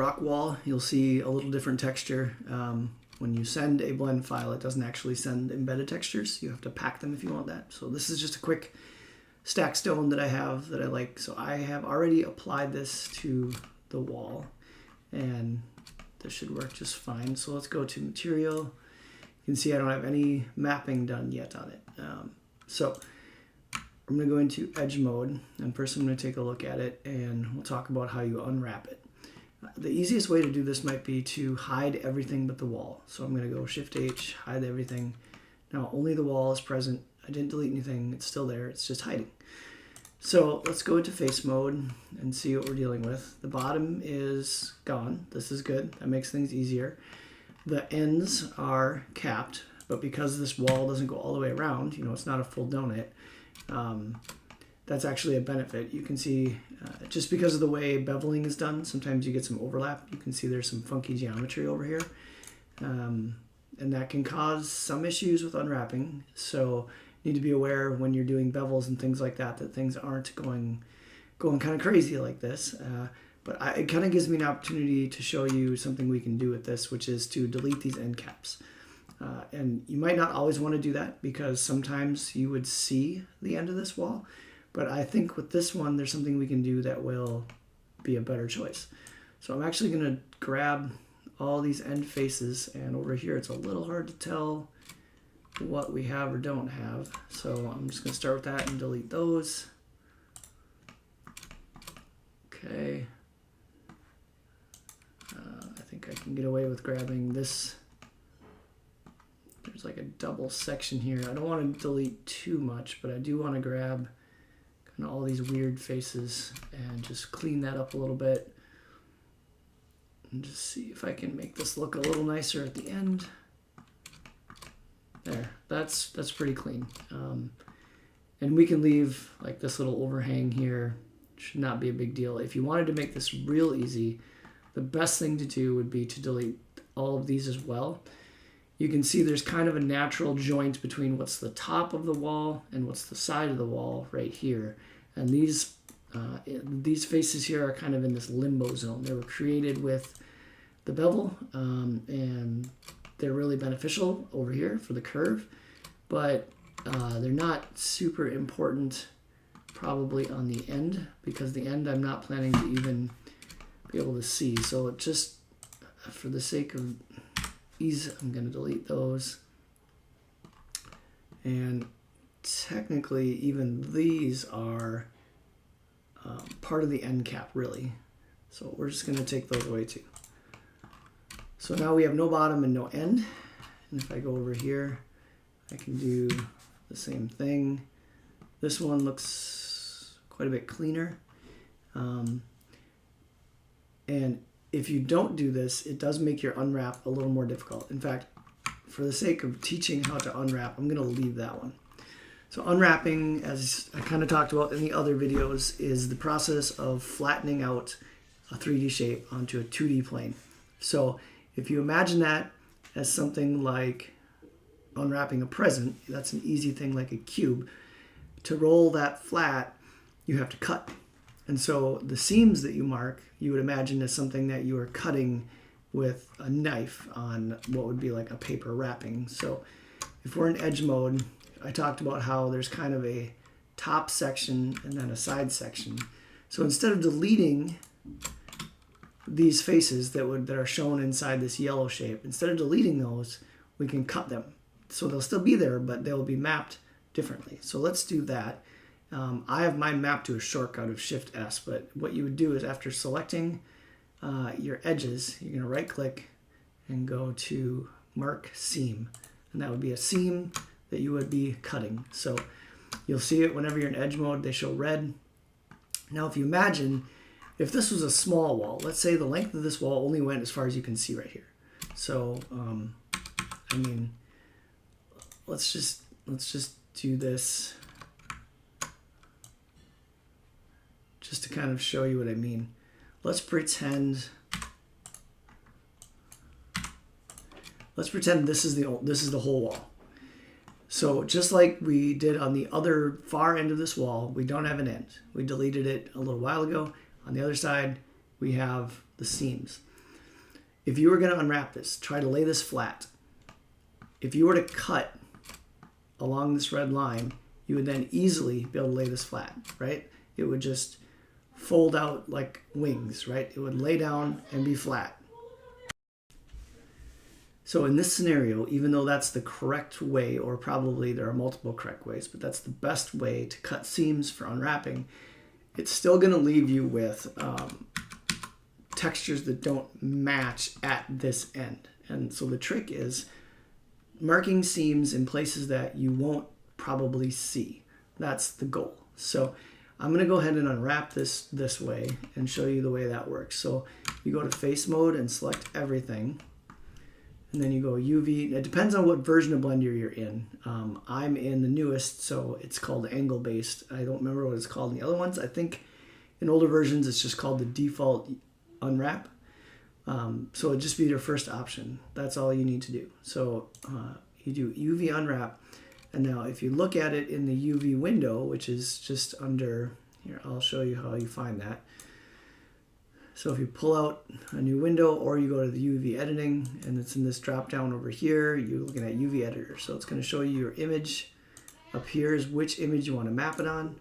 rock wall, you'll see a little different texture. When you send a blend file, it doesn't actually send embedded textures. You have to pack them if you want that. So this is just a quick stack stone that I have that I like. So I have already applied this to the wall, and this should work just fine. So let's go to material. You can see I don't have any mapping done yet on it. So I'm going to go into edge mode, and first I'm going to take a look at it, and we'll talk about how you unwrap it. The easiest way to do this might be to hide everything but the wall. So I'm going to go Shift H, hide everything. Now only the wall is present. I didn't delete anything. It's still there. It's just hiding. So let's go into face mode and see what we're dealing with. The bottom is gone. This is good. That makes things easier. The ends are capped, but because this wall doesn't go all the way around, it's not a full donut, that's actually a benefit. You can see, just because of the way beveling is done, sometimes you get some overlap. You can see there's some funky geometry over here. And that can cause some issues with unwrapping. So you need to be aware when you're doing bevels and things like that, that things aren't going kind of crazy like this. But it kind of gives me an opportunity to show you something we can do with this, which is to delete these end caps. And you might not always want to do that because sometimes you would see the end of this wall. But I think with this one, there's something we can do that will be a better choice. So I'm actually going to grab all these end faces, and over here it's a little hard to tell what we have or don't have. So I'm just going to start with that and delete those. Okay. I think I can get away with grabbing this. There's like a double section here. I don't want to delete too much, but I do want to grab kind of all these weird faces and just clean that up a little bit. And just see if I can make this look a little nicer at the end. There, that's pretty clean. And we can leave like this little overhang here. Should not be a big deal. If you wanted to make this real easy, the best thing to do would be to delete all of these as well. You can see there's kind of a natural joint between what's the top of the wall and what's the side of the wall right here. And these faces here are kind of in this limbo zone. They were created with the bevel, and they're really beneficial over here for the curve, but they're not super important probably on the end, because the end I'm not planning to even be able to see. So just for the sake of ease, I'm going to delete those. And technically even these are part of the end cap really. So we're just going to take those away too. So now we have no bottom and no end. And if I go over here, I can do the same thing. This one looks quite a bit cleaner. And if you don't do this, it does make your unwrap a little more difficult. In fact, for the sake of teaching how to unwrap, I'm going to leave that one. So unwrapping, as I kind of talked about in the other videos, is the process of flattening out a 3D shape onto a 2D plane. So if you imagine that as something like unwrapping a present, that's an easy thing like a cube. To roll that flat, you have to cut. And so the seams that you mark, you would imagine as something that you are cutting with a knife on what would be like a paper wrapping. So if we're in edge mode, I talked about how there's kind of a top section and then a side section. So instead of deleting these faces that are shown inside this yellow shape, instead of deleting those, we can cut them. So they'll still be there, but they'll be mapped differently. So let's do that. I have mine mapped to a shortcut of Shift S, but what you would do is after selecting your edges, you're going to right click and go to Mark Seam. And that would be a seam that you would be cutting. So you'll see it whenever you're in edge mode, they show red. Now if you imagine, if this was a small wall, let's say the length of this wall only went as far as you can see right here. So, I mean, let's just do this just to kind of show you what I mean. Let's pretend this is the whole wall. So just like we did on the other far end of this wall, we don't have an end. We deleted it a little while ago. On the other side, we have the seams. if you were going to unwrap this, try to lay this flat. If you were to cut along this red line, you would then easily be able to lay this flat, right? It would just fold out like wings, right? It would lay down and be flat. So in this scenario, even though that's the correct way, or probably there are multiple correct ways, but that's the best way to cut seams for unwrapping, it's still going to leave you with textures that don't match at this end. And so the trick is marking seams in places that you won't probably see. That's the goal. So I'm going to go ahead and unwrap this way and show you the way that works. So you go to face mode and select everything. And then you go UV. It depends on what version of Blender you're in. I'm in the newest, so it's called angle based. I don't remember what it's called in the other ones. I think in older versions it's just called the default unwrap. So it'd just be your first option. That's all you need to do. So you do UV unwrap. And now if you look at it in the UV window, which is just under here, I'll show you how you find that. So if you pull out a new window, or you go to the UV editing, and it's in this drop down over here, you're looking at UV editor. So it's going to show you your image. Up here is which image you want to map it on.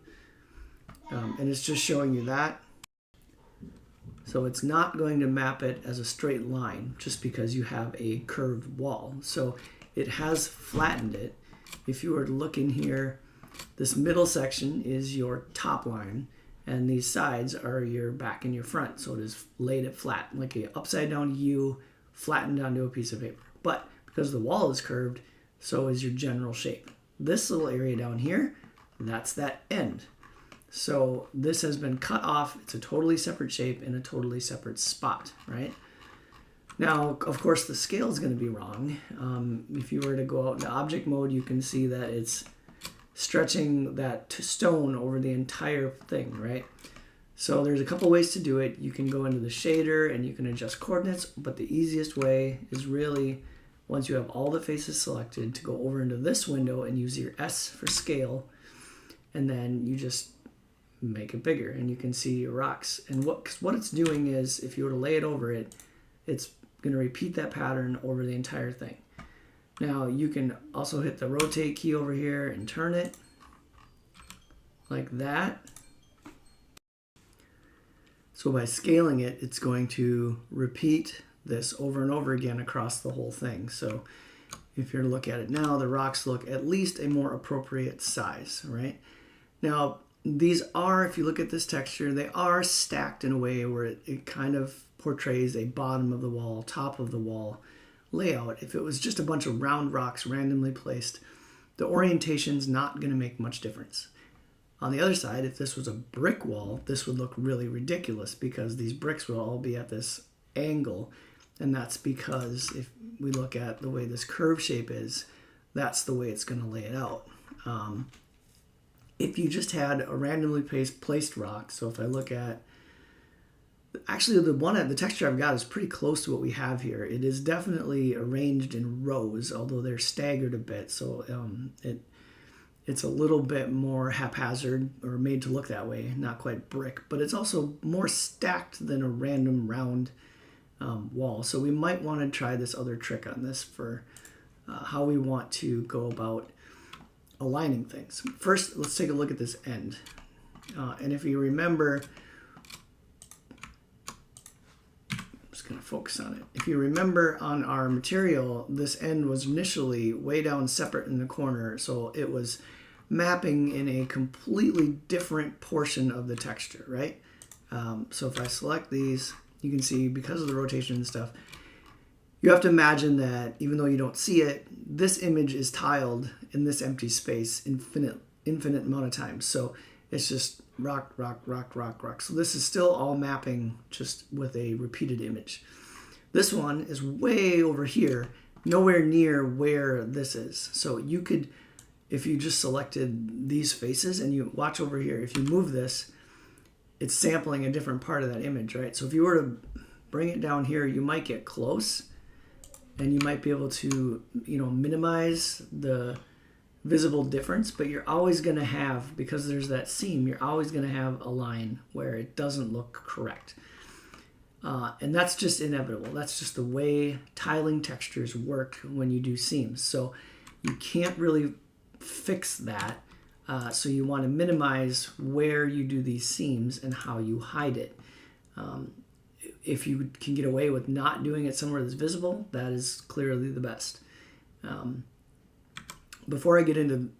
And it's just showing you that. So it's not going to map it as a straight line just because you have a curved wall. So it has flattened it. If you were to look in here, this middle section is your top line, and these sides are your back and your front. So it is laid it flat, like an upside down U flattened onto a piece of paper. But because the wall is curved, so is your general shape. This little area down here, that's that end. So this has been cut off. It's a totally separate shape in a totally separate spot, right? Now, of course, the scale is going to be wrong. If you were to go out into object mode, you can see that it's stretching that stone over the entire thing, right? So there's a couple ways to do it. You can go into the shader and you can adjust coordinates, but the easiest way is really, once you have all the faces selected, to go over into this window and use your S for scale, and then you just make it bigger and you can see your rocks. And what it's doing is, if you were to lay it over it, it's going to repeat that pattern over the entire thing. Now you can also hit the rotate key over here and turn it like that. So by scaling it, it's going to repeat this over and over again across the whole thing. So if you're to look at it now, the rocks look at least a more appropriate size, right? Now these are, if you look at this texture, they are stacked in a way where it kind of portrays a bottom of the wall, top of the wall layout. If it was just a bunch of round rocks randomly placed, the orientation's not going to make much difference. On the other side, if this was a brick wall, this would look really ridiculous because these bricks would all be at this angle, and that's because if we look at the way this curve shape is, that's the way it's going to lay it out. If you just had a randomly placed rock, so if I look at, actually the texture I've got is pretty close to what we have here. It is definitely arranged in rows, although they're staggered a bit, so it's a little bit more haphazard, or made to look that way, not quite brick, but it's also more stacked than a random round wall. So we might want to try this other trick on this for how we want to go about aligning things. First, let's take a look at this end. And if you remember, I'm just going to focus on it. If you remember on our material, this end was initially way down separate in the corner, so it was mapping in a completely different portion of the texture, right? So if I select these, you can see because of the rotation and stuff, you have to imagine that even though you don't see it, this image is tiled in this empty space infinite amount of times. So it's just rock, rock, rock, rock, rock. So this is still all mapping just with a repeated image. This one is way over here, nowhere near where this is. So you could, if you just selected these faces and you watch over here, if you move this, it's sampling a different part of that image, right? So if you were to bring it down here, you might get close and you might be able to, minimize the visible difference, but you're always going to have, because there's that seam, you're always going to have a line where it doesn't look correct. And that's just inevitable. That's just the way tiling textures work when you do seams. So you can't really fix that. So you want to minimize where you do these seams and how you hide it. If you can get away with not doing it somewhere that's visible, that is clearly the best. Before I get into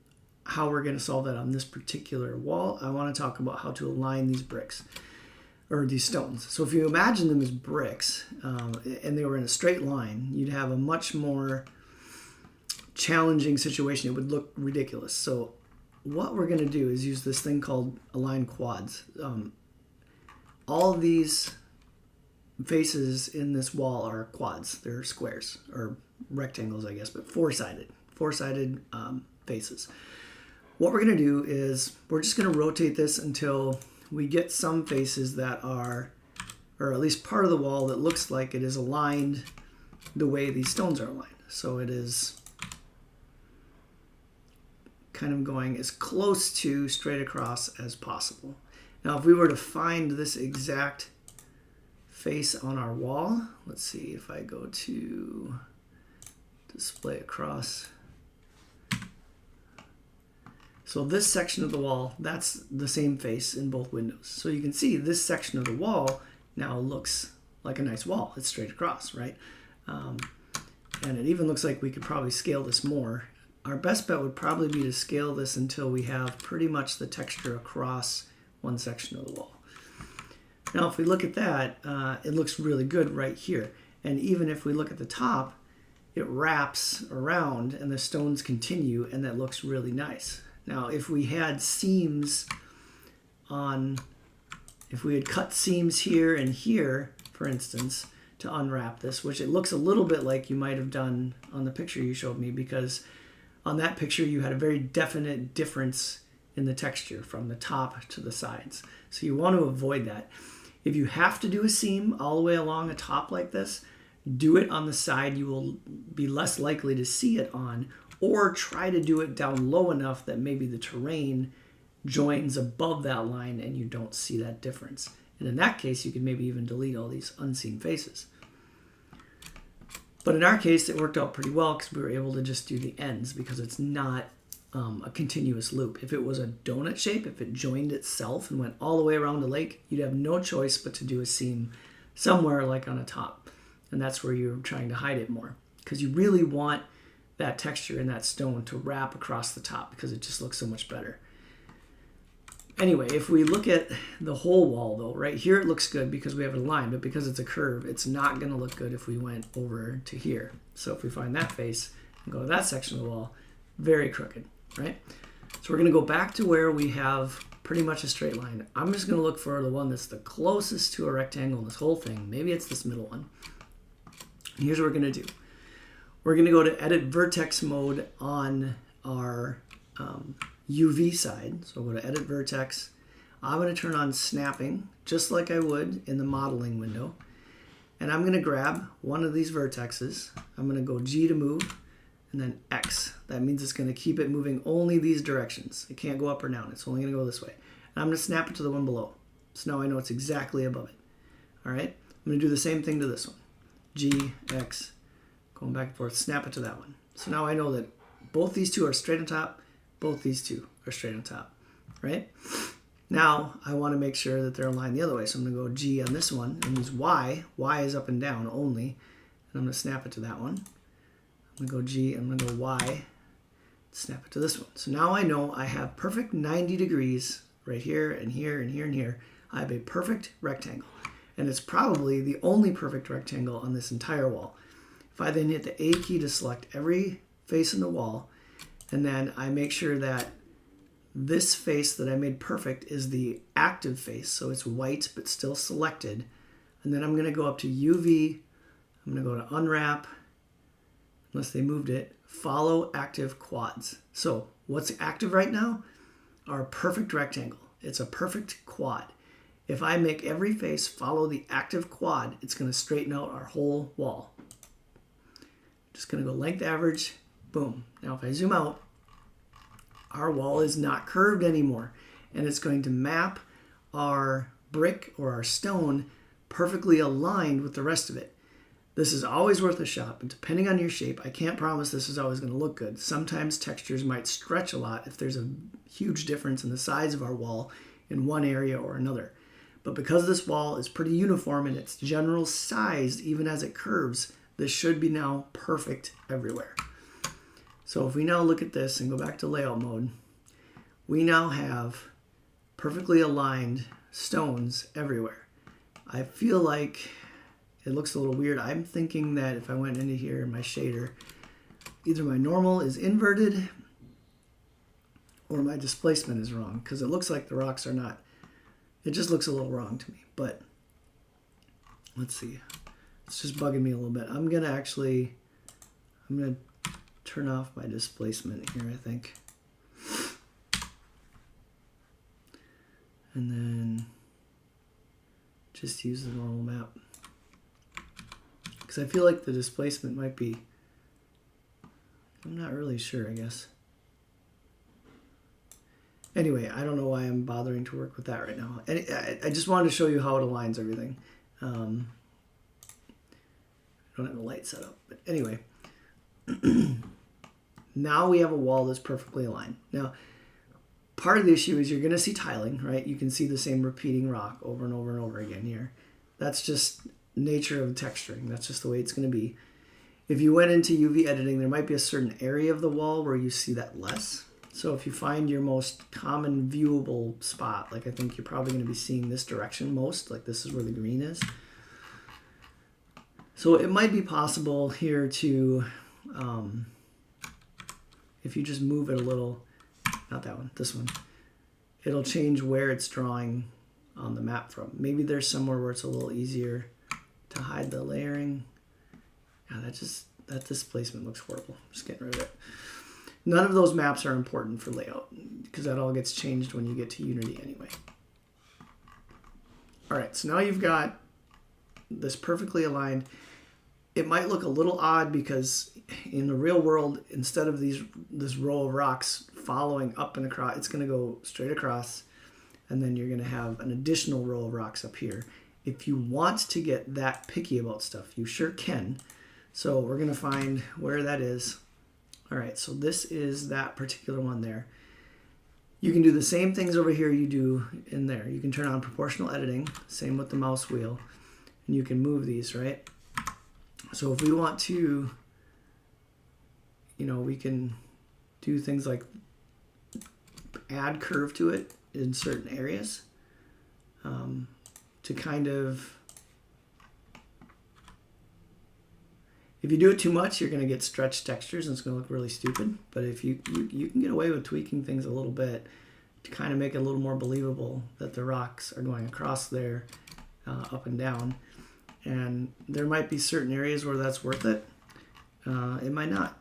how we're going to solve that on this particular wall, I want to talk about how to align these bricks or these stones. So if you imagine them as bricks and they were in a straight line, you'd have a much more challenging situation. It would look ridiculous. So what we're going to do is use this thing called align quads. All of these faces in this wall are quads. They're squares or rectangles, I guess, but four-sided faces. What we're going to do is we're just going to rotate this until we get some faces that are, or at least part of the wall that looks like it is aligned the way these stones are aligned. So it is kind of going as close to straight across as possible. Now, if we were to find this exact face on our wall, let's see if I go to display across. So this section of the wall, that's the same face in both windows. So you can see this section of the wall now looks like a nice wall. It's straight across, right? And it even looks like we could probably scale this more. Our best bet would probably be to scale this until we have pretty much the texture across one section of the wall. Now, if we look at that, it looks really good right here. And even if we look at the top, it wraps around and the stones continue, and that looks really nice. Now, if we had seams on, if we had cut seams here and here, for instance, to unwrap this, which it looks a little bit like you might have done on the picture you showed me, because on that picture you had a very definite difference in the texture from the top to the sides. So you want to avoid that. If you have to do a seam all the way along a top like this, do it on the side you will be less likely to see it on, or try to do it down low enough that maybe the terrain joins above that line and you don't see that difference. And in that case, you could maybe even delete all these unseen faces. But in our case, it worked out pretty well because we were able to just do the ends because it's not a continuous loop. If it was a donut shape, if it joined itself and went all the way around the lake, you'd have no choice but to do a seam somewhere like on a top. And that's where you're trying to hide it more, because you really want that texture in that stone to wrap across the top because it just looks so much better. Anyway, if we look at the whole wall though, right here it looks good because we have a line, but because it's a curve, it's not going to look good if we went over to here. So if we find that face and go to that section of the wall, very crooked, right? So we're going to go back to where we have pretty much a straight line. I'm just going to look for the one that's the closest to a rectangle in this whole thing. Maybe it's this middle one. And here's what we're going to do. We're going to go to edit vertex mode on our UV side. So we'll go to edit vertex. I'm going to turn on snapping just like I would in the modeling window. And I'm going to grab one of these vertexes. I'm going to go G to move and then X. That means it's going to keep it moving only these directions. It can't go up or down. It's only going to go this way. And I'm going to snap it to the one below. So now I know it's exactly above it. All right. I'm going to do the same thing to this one. G, X, going back and forth, snap it to that one. So now I know that both these two are straight on top, both these two are straight on top, right? Now I want to make sure that they're aligned the other way. So I'm going to go G on this one and use Y. Y is up and down only. And I'm going to snap it to that one. I'm going to go G, I'm going to go Y, snap it to this one. So now I know I have perfect 90 degrees right here and here and here and here. I have a perfect rectangle. And it's probably the only perfect rectangle on this entire wall. If I then hit the A key to select every face in the wall, and then I make sure that this face that I made perfect is the active face, so it's white but still selected, and then I'm going to go up to UV, I'm going to go to unwrap, unless they moved it, follow active quads. So what's active right now? Our perfect rectangle. It's a perfect quad. If I make every face follow the active quad, it's going to straighten out our whole wall. Just going to go length average, boom. Now if I zoom out, our wall is not curved anymore, and it's going to map our brick or our stone perfectly aligned with the rest of it. This is always worth a shot, but depending on your shape, I can't promise this is always going to look good. Sometimes textures might stretch a lot if there's a huge difference in the size of our wall in one area or another. But because this wall is pretty uniform in its general size, even as it curves, this should be now perfect everywhere. So if we now look at this and go back to layout mode, we now have perfectly aligned stones everywhere. I feel like it looks a little weird. I'm thinking that if I went into here in my shader, either my normal is inverted or my displacement is wrong, because it looks like the rocks are not. It just looks a little wrong to me. But let's see. It's just bugging me a little bit. I'm gonna turn off my displacement here, I think. And then just use the normal map. Because I feel like the displacement might be, I'm not really sure, I guess. Anyway, I don't know why I'm bothering to work with that right now. And I just wanted to show you how it aligns everything. I don't have a light set up, but anyway. Now we have a wall that's perfectly aligned. Now, part of the issue is you're going to see tiling, right? You can see the same repeating rock over and over and over again here. That's just nature of texturing. That's just the way it's going to be. If you went into UV editing, there might be a certain area of the wall where you see that less. So if you find your most common viewable spot, like I think you're probably going to be seeing this direction most, like this is where the green is. So it might be possible here to, if you just move it a little, not that one, this one, it'll change where it's drawing on the map from. Maybe there's somewhere where it's a little easier to hide the layering. Yeah, that displacement looks horrible. Just getting rid of it. None of those maps are important for layout because that all gets changed when you get to Unity anyway. All right, so now you've got this perfectly aligned. It might look a little odd because in the real world, instead of this row of rocks following up and across, it's going to go straight across, and then you're going to have an additional row of rocks up here. If you want to get that picky about stuff, you sure can. So we're going to find where that is. All right, so this is that particular one there. You can do the same things over here you do in there. You can turn on proportional editing, same with the mouse wheel, and you can move these, right? So if we want to, we can do things like add curve to it in certain areas to kind of, if you do it too much, you're going to get stretched textures and it's going to look really stupid. But if you can get away with tweaking things a little bit to kind of make it a little more believable that the rocks are going across there, up and down. And there might be certain areas where that's worth it. It might not.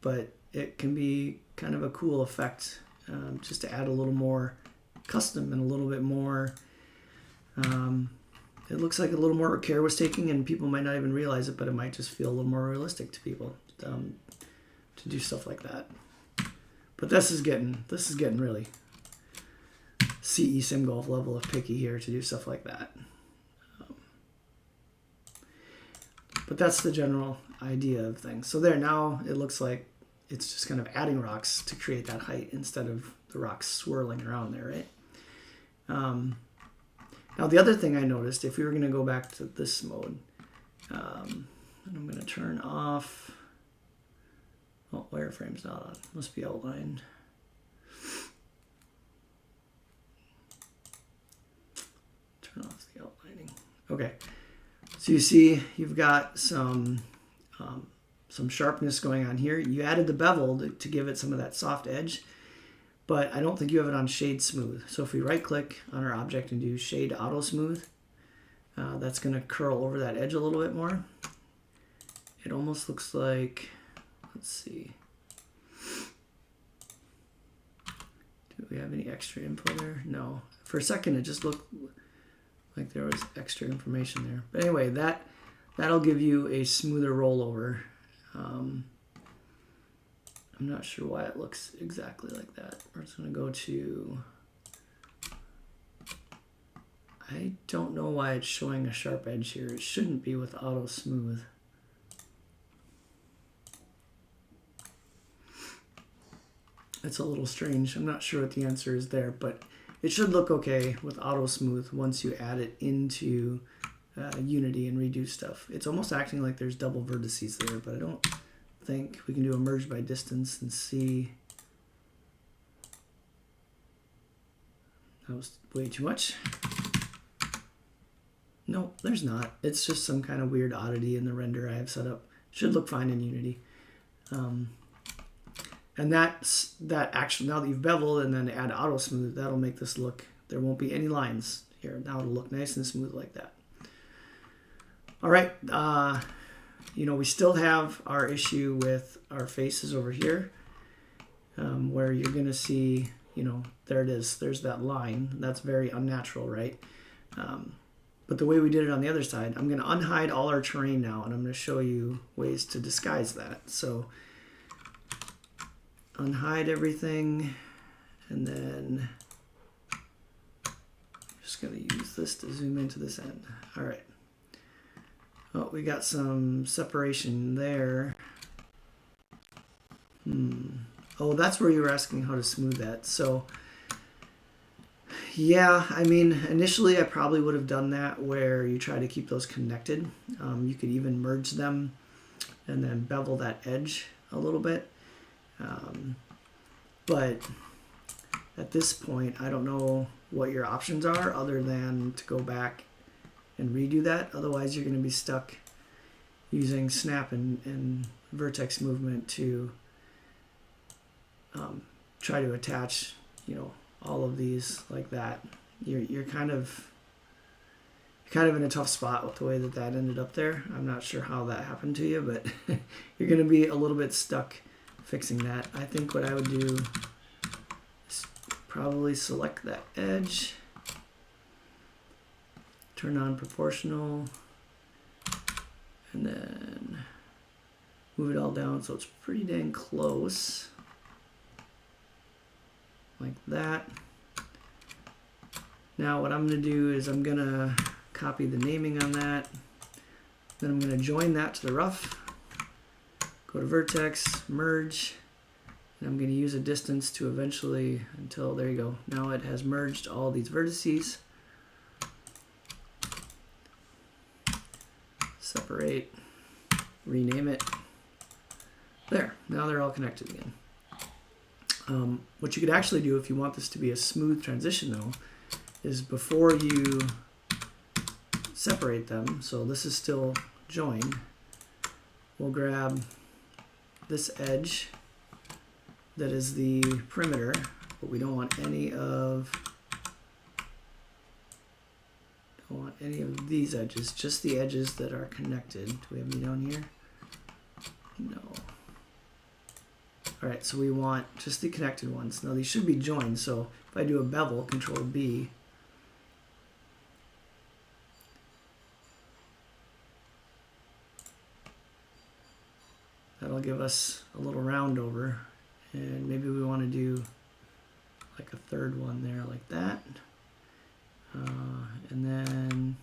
But it can be kind of a cool effect just to add a little more custom and a little bit more... it looks like a little more care was taken, and people might not even realize it, but it might just feel a little more realistic to people to do stuff like that. But this is getting really CE Sim Golf level of picky here to do stuff like that. But that's the general idea of things. So there, now it looks like it's just kind of adding rocks to create that height instead of the rocks swirling around there, right? Now, the other thing I noticed, if we were going to go back to this mode, and I'm going to turn off, oh, wireframe's not on, must be outlined. Turn off the outlining. Okay, so you see you've got some sharpness going on here. You added the bevel to give it some of that soft edge. But I don't think you have it on shade smooth. So if we right click on our object and do shade auto smooth, that's going to curl over that edge a little bit more. It almost looks like, let's see. Do we have any extra info there? No. For a second it just looked like there was extra information there. But anyway, that'll give you a smoother rollover. I'm not sure why it looks exactly like that. We're just going to go to, I don't know why it's showing a sharp edge here. It shouldn't be with auto smooth. It's a little strange. I'm not sure what the answer is there, but it should look okay with auto smooth once you add it into Unity and redo stuff. It's almost acting like there's double vertices there, but I don't think we can do a merge by distance and see. That was way too much. No, there's not. It's just some kind of weird oddity in the render I have set up. Should look fine in Unity. And that actually, now that you've beveled and then add auto smooth, that'll make this look, there won't be any lines here. Now it'll look nice and smooth like that. All right, you know, we still have our issue with our faces over here, where you're gonna see, you know, there it is. There's that line. That's very unnatural, right? But the way we did it on the other side, I'm gonna unhide all our terrain now, and I'm gonna show you ways to disguise that. So unhide everything, and then I'm just going to use this to zoom into this end. All right. Oh, we got some separation there. Oh, that's where you were asking how to smooth that. So yeah, I mean, initially I probably would have done that where you try to keep those connected. You could even merge them and then bevel that edge a little bit. But at this point, I don't know what your options are other than to go back and redo that. Otherwise, you're going to be stuck using snap and vertex movement to try to attach, you know, all of these like that. You're kind of in a tough spot with the way that ended up there. I'm not sure how that happened to you, but you're going to be a little bit stuck fixing that. I think what I would do is probably select that edge, turn on proportional, and then move it all down so it's pretty dang close, like that. Now what I'm going to do is I'm going to copy the naming on that, then I'm going to join that to the rough. Go to vertex, merge, and I'm going to use a distance to eventually, until, there you go. Now it has merged all these vertices. Separate, rename it. There, now they're all connected again. What you could actually do if you want this to be a smooth transition though, is before you separate them, so this is still joined, we'll grab this edge that is the perimeter, but we don't want any of these edges, just the edges that are connected. Do we have any down here? No. All right, so we want just the connected ones. Now these should be joined, so if I do a bevel, Control B, that'll give us a little round over, and maybe we want to do like a third one there like that, and then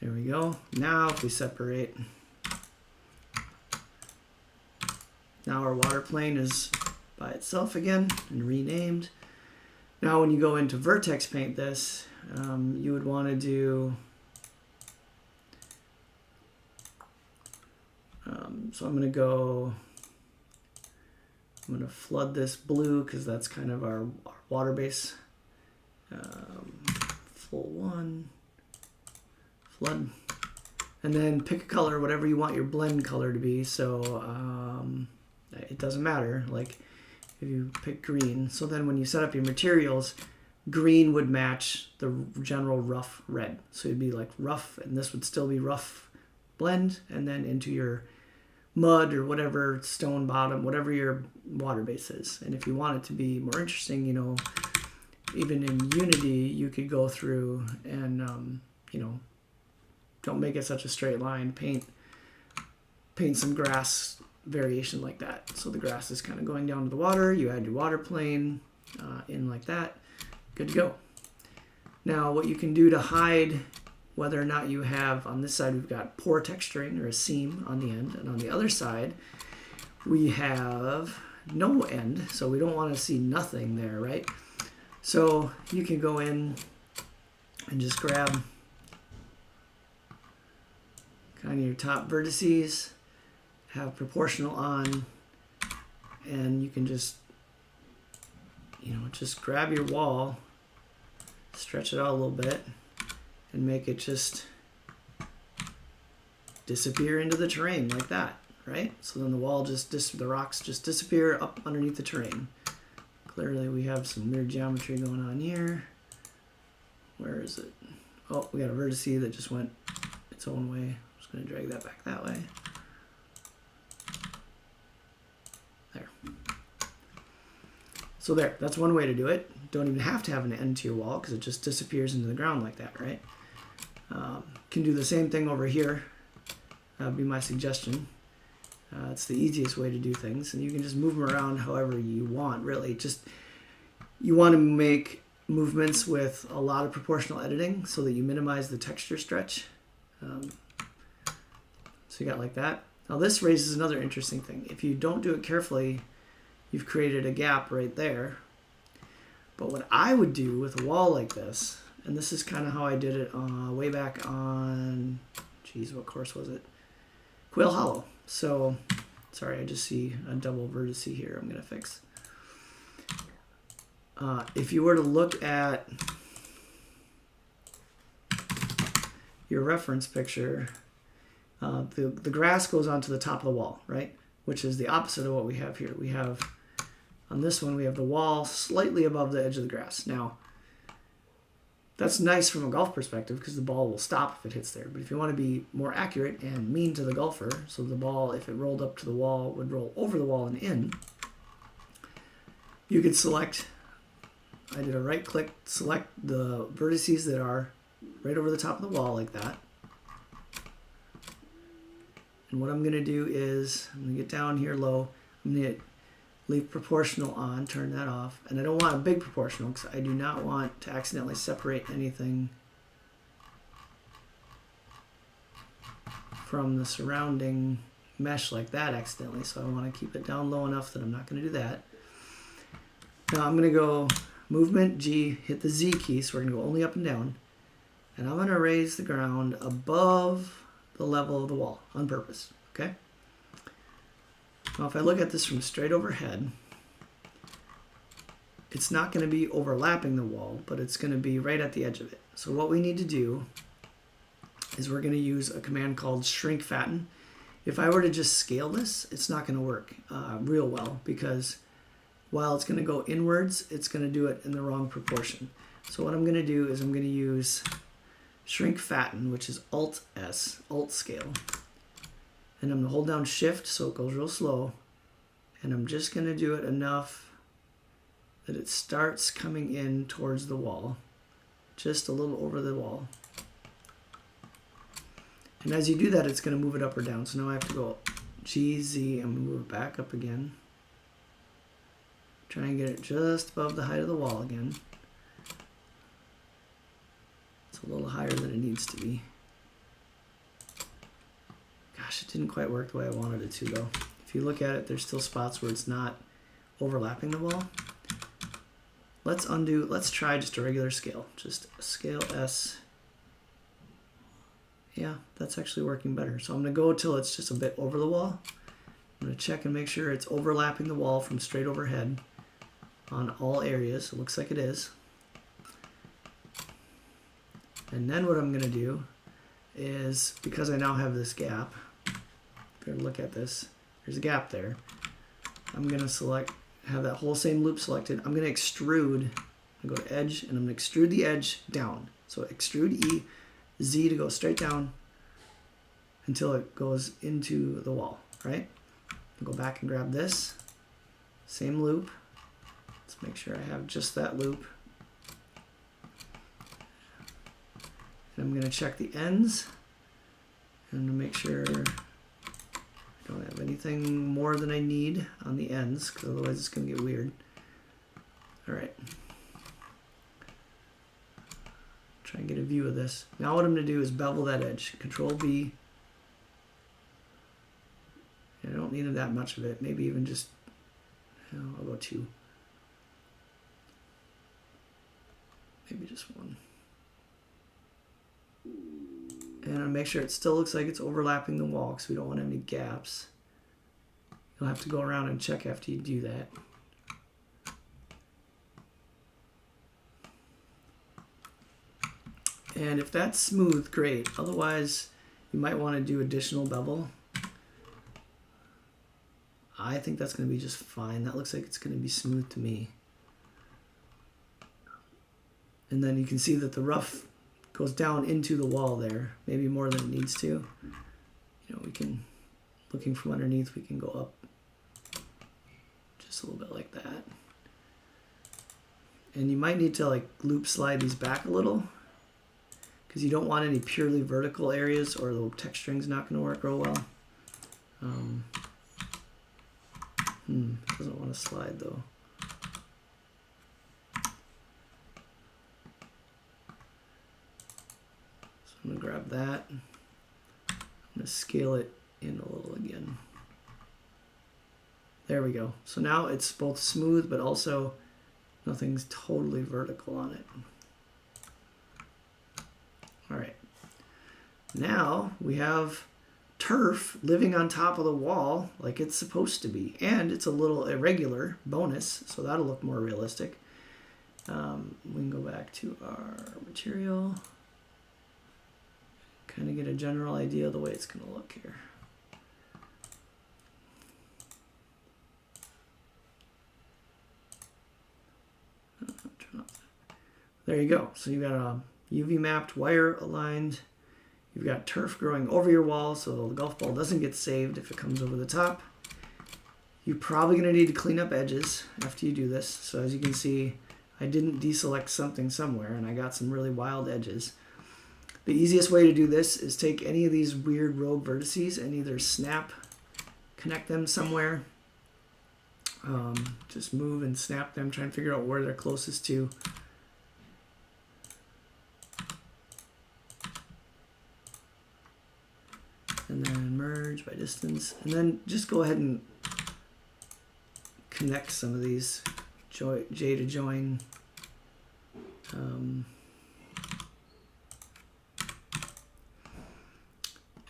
there we go. Now if we separate, now our water plane is by itself again and renamed. Now when you go into vertex paint this, you would want to do, so I'm going to flood this blue because that's kind of our water base. Full one, flood, and then pick a color, whatever you want your blend color to be. So it doesn't matter, like if you pick green, so then when you set up your materials, green would match the general rough red. So it'd be like rough, and this would still be rough blend, and then into your mud or whatever, stone bottom, whatever your water base is. And if you want it to be more interesting, you know, even in Unity, you could go through and, you know, don't make it such a straight line. Paint some grass variation like that. So the grass is kind of going down to the water. You add your water plane in like that. Good to go. Now what you can do to hide whether or not you have, on this side we've got poor texturing or a seam on the end, and on the other side we have no end, so we don't want to see nothing there, right? So you can go in and just grab kind of your top vertices, have proportional on, and you can just, you know, just grab your wall, stretch it out a little bit, and make it just disappear into the terrain like that, right? So then the wall just, the rocks just disappear up underneath the terrain. Clearly we have some weird geometry going on here. Where is it? Oh, we got a vertice that just went its own way. I'm just going to drag that back that way. There. So there, that's one way to do it. Don't even have to have an end to your wall because it just disappears into the ground like that, right? Can do the same thing over here. That would be my suggestion. It's the easiest way to do things, and you can just move them around however you want, really. Just, you want to make movements with a lot of proportional editing so that you minimize the texture stretch. So you got like that. Now this raises another interesting thing. If you don't do it carefully, you've created a gap right there. But what I would do with a wall like this, and this is kind of how I did it way back on, geez, what course was it? Quail Hollow. So, sorry, I just see a double vertice here I'm going to fix. If you were to look at your reference picture, the grass goes onto the top of the wall, right? Which is the opposite of what we have here. We have, on this one, we have the wall slightly above the edge of the grass. Now, that's nice from a golf perspective because the ball will stop if it hits there. But if you want to be more accurate and mean to the golfer, so the ball, if it rolled up to the wall, would roll over the wall and in, you could select, I did a right click, select the vertices that are right over the top of the wall like that. And what I'm going to do is, I'm going to get down here low, I'm going to leave proportional on, turn that off, and I don't want a big proportional because I do not want to accidentally separate anything from the surrounding mesh like that accidentally, so I want to keep it down low enough that I'm not going to do that. Now I'm going to go movement G, hit the Z key, so we're going to go only up and down, and I'm going to raise the ground above the level of the wall on purpose, okay? Now if I look at this from straight overhead, it's not going to be overlapping the wall, but it's going to be right at the edge of it. So what we need to do is we're going to use a command called shrink fatten. If I were to just scale this, it's not going to work real well because while it's going to go inwards, it's going to do it in the wrong proportion. So what I'm going to do is I'm going to use shrink fatten, which is Alt S, Alt scale. And I'm going to hold down Shift so it goes real slow. And I'm just going to do it enough that it starts coming in towards the wall. Just a little over the wall. And as you do that, it's going to move it up or down. So now I have to go G, Z. I'm going to move it back up again. Try and get it just above the height of the wall again. It's a little higher than it needs to be. Gosh, it didn't quite work the way I wanted it to though. If you look at it, there's still spots where it's not overlapping the wall. Let's undo, let's try just a regular scale. Just scale S. Yeah, that's actually working better. So I'm gonna go till it's just a bit over the wall. I'm gonna check and make sure it's overlapping the wall from straight overhead on all areas. It looks like it is. And then what I'm gonna do is, because I now have this gap, if you look at this, there's a gap there. I'm going to select, have that whole same loop selected. I'm going to extrude, I go to edge, and I'm going to extrude the edge down. So extrude E, Z to go straight down until it goes into the wall, right? I'll go back and grab this, same loop. Let's make sure I have just that loop. And I'm going to check the ends and to make sure I don't have anything more than I need on the ends, because otherwise it's going to get weird. Alright. Try and get a view of this. Now what I'm going to do is bevel that edge. Control B. I don't need that much of it. Maybe even just, I'll go 2. Maybe just 1. And I'll make sure it still looks like it's overlapping the wall because we don't want any gaps. You'll have to go around and check after you do that. And if that's smooth, great. Otherwise, you might want to do additional bevel. I think that's going to be just fine. That looks like it's going to be smooth to me. And then you can see that the rough goes down into the wall there, maybe more than it needs to. You know, we can, looking from underneath, we can go up just a little bit like that. And you might need to like loop slide these back a little because you don't want any purely vertical areas or the texturing's not going to work real well. Doesn't want to slide though. I'm going to grab that. I'm going to scale it in a little again. There we go. So now it's both smooth, but also nothing's totally vertical on it. All right. Now we have turf living on top of the wall like it's supposed to be. And it's a little irregular bonus, so that'll look more realistic. We can go back to our material. Kind of get a general idea of the way it's going to look here. There you go. So you got a UV mapped wire aligned. You've got turf growing over your wall so the golf ball doesn't get saved if it comes over the top. You're probably going to need to clean up edges after you do this. So as you can see, I didn't deselect something somewhere and I got some really wild edges. The easiest way to do this is take any of these weird rogue vertices and either snap, connect them somewhere, just move and snap them, try and figure out where they're closest to. And then merge by distance. And then just go ahead and connect some of these J to join.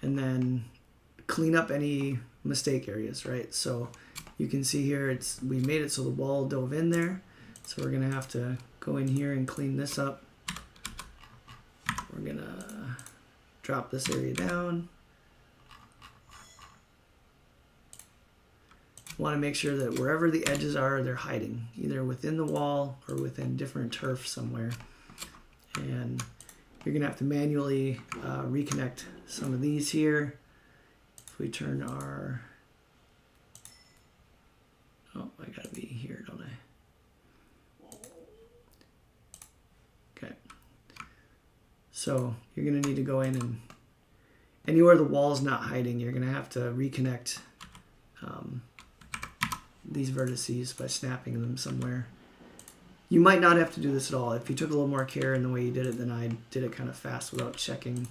And then clean up any mistake areas, right? So you can see here, we made it so the wall dove in there. So we're gonna have to go in here and clean this up. We're gonna drop this area down. Want to make sure that wherever the edges are, they're hiding, either within the wall or within different turf somewhere. And you're gonna have to manually reconnect some of these here. If we turn our, oh, I gotta be here, don't I? Okay. So you're gonna need to go in and anywhere the wall's not hiding, you're gonna have to reconnect these vertices by snapping them somewhere. You might not have to do this at all. If you took a little more care in the way you did it, then I did it kind of fast without checking.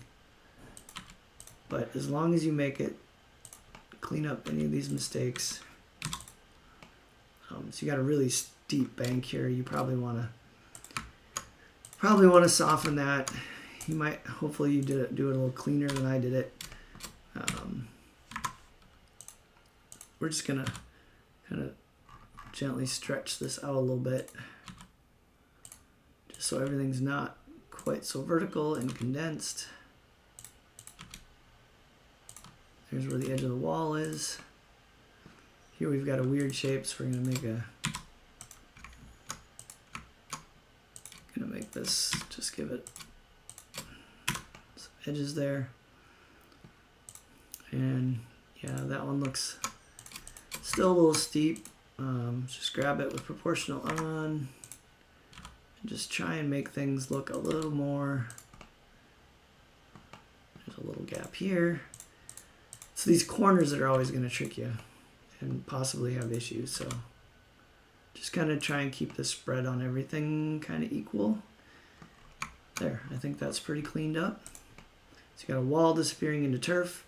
But as long as you make it, clean up any of these mistakes. So you got a really steep bank here. You probably want to soften that. You might, hopefully you do it a little cleaner than I did it. We're just gonna kind of gently stretch this out a little bit, just so everything's not quite so vertical and condensed. Here's where the edge of the wall is. Here we've got a weird shape, so we're gonna make this, just give it some edges there. And yeah, that one looks still a little steep. Just grab it with proportional on and just try and make things look a little more. There's a little gap here. It's these corners that are always going to trick you and possibly have issues. So just kind of try and keep the spread on everything kind of equal. There, I think that's pretty cleaned up. So you got a wall disappearing into turf.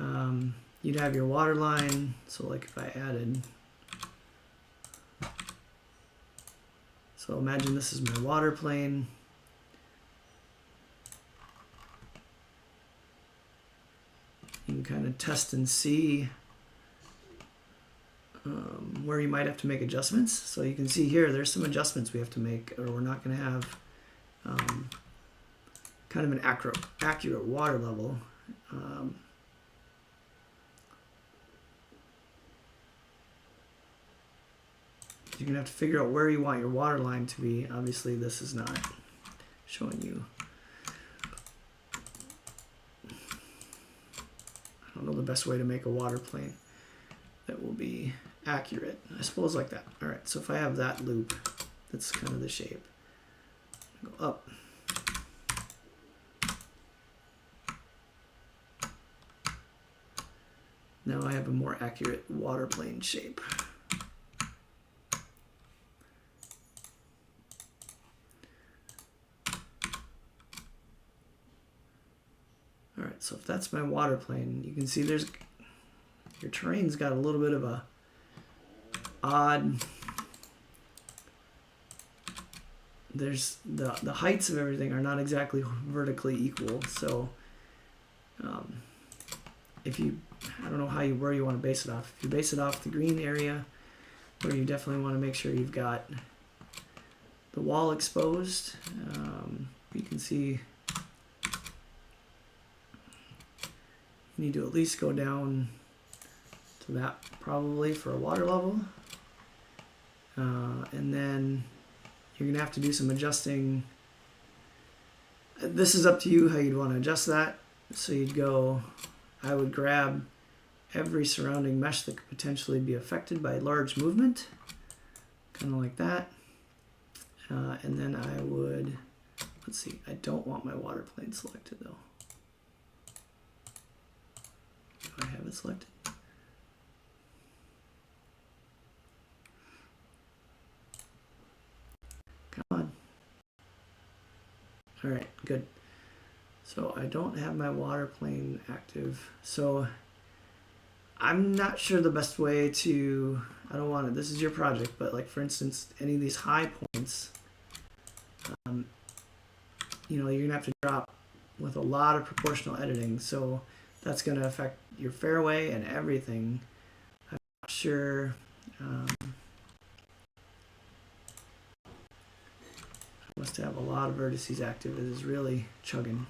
You'd have your water line. So like if I added, so imagine this is my water plane. You can kind of test and see where you might have to make adjustments. So you can see here, there's some adjustments we have to make, or we're not going to have kind of an accurate water level. You're going to have to figure out where you want your water line to be. Obviously, this is not showing you. I don't know the best way to make a water plane that will be accurate. I suppose like that. All right, so if I have that loop, that's kind of the shape. Go up. Now I have a more accurate water plane shape. All right, so if that's my water plane, you can see there's your terrain's got a little bit of a odd. There's the heights of everything are not exactly vertically equal. So if you, I don't know where you want to base it off. If you base it off the green area, where you definitely want to make sure you've got the wall exposed. You can see you need to at least go down to that probably for a water level. And then you're going to have to do some adjusting. This is up to you how you'd want to adjust that. So you'd go, I would grab every surrounding mesh that could potentially be affected by large movement, kind of like that. And then I would, let's see, I don't want my water plane selected though. Do I have it selected? Come on. All right, good. So I don't have my water plane active. So I'm not sure the best way to, I don't want to, this is your project, but like for instance, any of these high points, you know, you're gonna have to drop with a lot of proportional editing. So that's gonna affect your fairway and everything. I'm not sure. I must have a lot of vertices active. It is really chugging.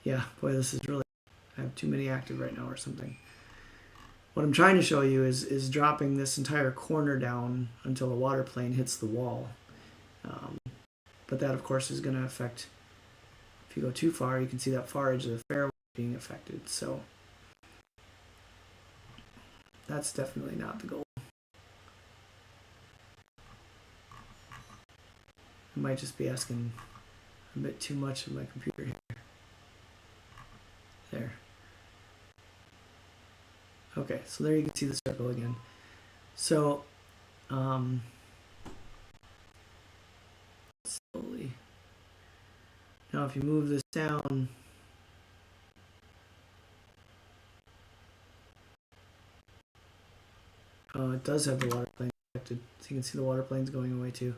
Yeah, boy, this is really, I have too many active right now or something. What I'm trying to show you is dropping this entire corner down until the water plane hits the wall. But that, of course, is going to affect, if you go too far, you can see that far edge of the fairway being affected. So that's definitely not the goal. I might just be asking a bit too much of my computer here. There. Okay, so there you can see the circle again. So, slowly. Now if you move this down, it does have the water plane affected. So you can see the water plane's going away too.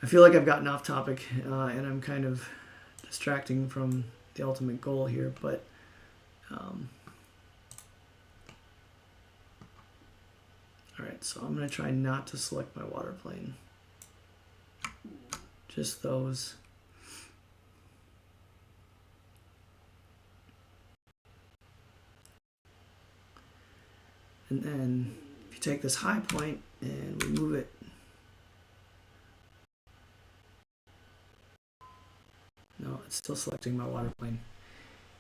I feel like I've gotten off topic and I'm kind of distracting from the ultimate goal here, but alright, so I'm going to try not to select my water plane. Just those. And then if you take this high point and we move it, no, it's still selecting my water plane.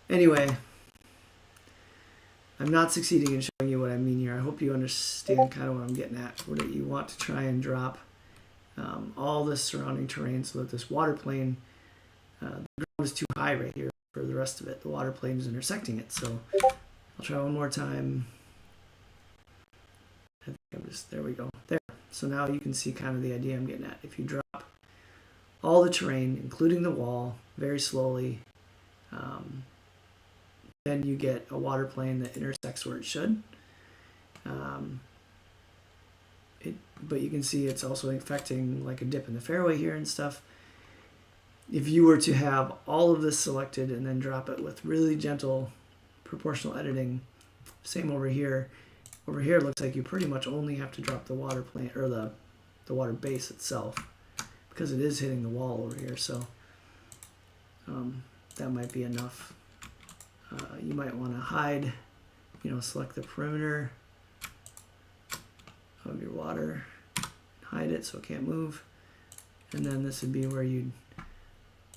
Anyway, I'm not succeeding in showing you what I mean here. I hope you understand kind of what I'm getting at. What you want to try and drop all this surrounding terrain so that this water plane, the ground is too high right here for the rest of it. The water plane is intersecting it. So I'll try one more time. I think there we go. There. So now you can see kind of the idea I'm getting at. If you drop all the terrain, including the wall, very slowly, then you get a water plane that intersects where it should. But you can see it's also affecting like a dip in the fairway here and stuff. If you were to have all of this selected and then drop it with really gentle proportional editing, same over here. Over here it looks like you pretty much only have to drop the water plane or the water base itself, because it is hitting the wall over here. So that might be enough. You might want to hide, select the perimeter of your water, hide it so it can't move, and then this would be where you'd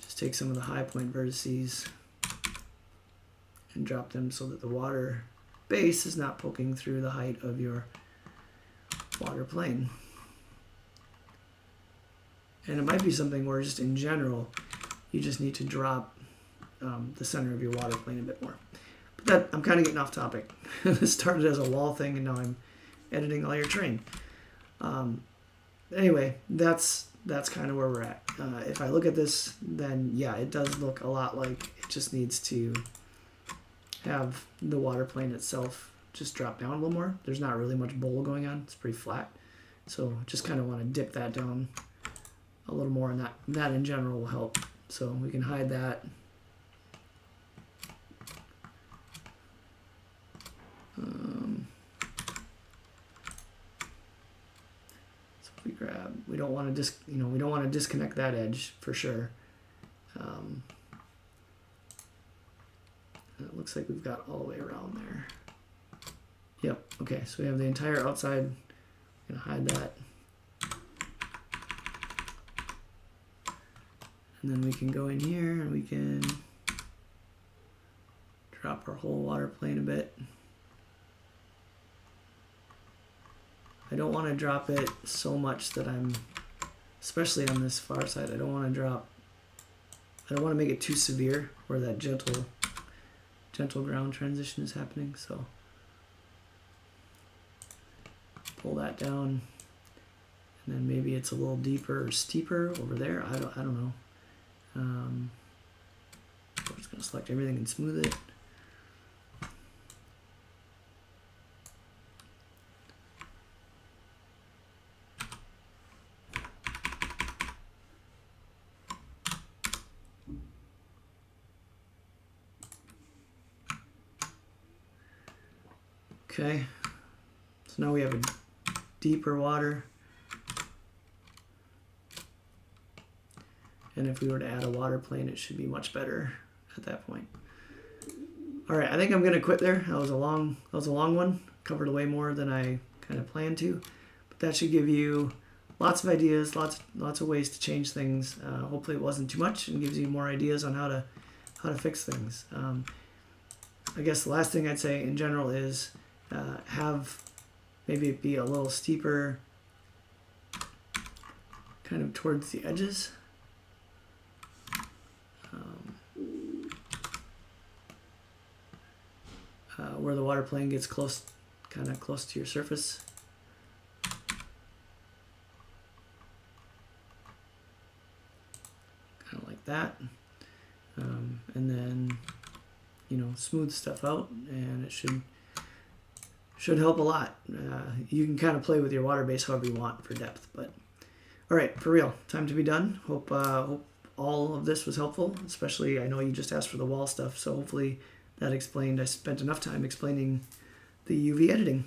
just take some of the high point vertices and drop them so that the water base is not poking through the height of your water plane. And it might be something where just in general you just need to drop the center of your water plane a bit more. But that, I'm kind of getting off topic. This started as a wall thing and now I'm editing all your terrain. Anyway, that's kind of where we're at. If I look at this, then yeah, it does look a lot like it just needs to have the water plane itself just drop down a little more. There's not really much bowl going on. It's pretty flat. So just kind of want to dip that down a little more, and that in general will help. So we can hide that. So if we grab, we don't want to we don't want to disconnect that edge for sure. It looks like we've got all the way around there. Yep. Okay. So we have the entire outside. I'm gonna hide that. And then we can go in here and we can drop our whole water plane a bit. I don't want to drop it so much that I'm, especially on this far side, I don't want to make it too severe where that gentle ground transition is happening. So pull that down, and then maybe it's a little deeper or steeper over there. I don't know. We're just going to select everything and smooth it. Okay, so now we have a deeper water. And if we were to add a water plane, it should be much better at that point. All right, I think I'm gonna quit there. That was a long one. Covered way more than I kind of planned to, but that should give you lots of ideas, lots of ways to change things. Hopefully it wasn't too much and gives you more ideas on how to fix things. I guess the last thing I'd say in general is have maybe it be a little steeper, kind of towards the edges. Where the water plane gets close, kind of close to your surface. Kind of like that. And then, smooth stuff out, and it should help a lot. You can kind of play with your water base however you want for depth, but all right, for real, time to be done. Hope all of this was helpful, especially I know you just asked for the wall stuff, so hopefully that explained. I spent enough time explaining the UV editing.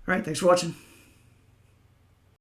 All right, thanks for watching.